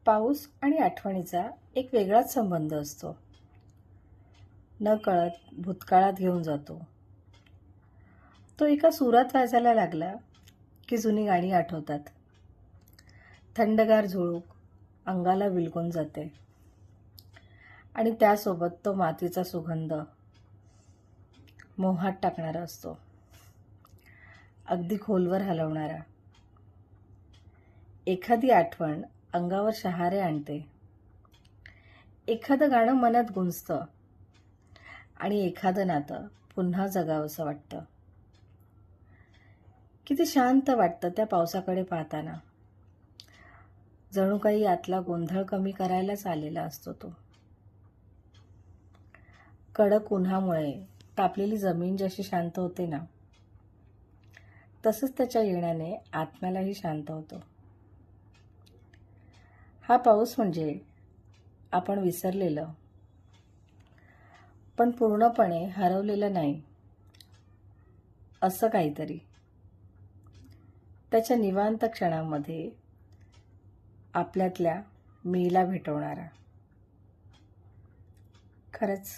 पाऊस आणि आठवणीचा एक वेगळाच संबंध असतो. नकळत भूतकाळात घेऊन जातो. तो एका सुरात वाजायला लागला की जुनी गाणी आठवतात. थंडगार झुळूक अंगाला विलगून जाते आणि त्यासोबत तो मातीचा सुगंध मोहात टाकणारा असतो, अगदी खोलवर हलवणारा. एखादी आठवण अंगावर शहारे आणते, एखादं गाणं मनात गुंजतं आणि एखादं नातं पुन्हा जगावंसं वाटतं. किती शांत वाटतं त्या पावसाकडे पाहताना. जणू काही आतला गोंधळ कमी करायलाच आलेला असतो तो. कडक उन्हामुळे तापलेली जमीन जशी शांत होते ना, तसंच त्याच्या येण्याने आत्म्यालाही शांत होतो. हा पाऊस म्हणजे आपण विसरलेलं पण पूर्णपणे हरवलेलं नाही, असं काहीतरी. त्याच्या निवांत क्षणांमध्ये आपल्यातल्या मीला भेटवणारा. खरंच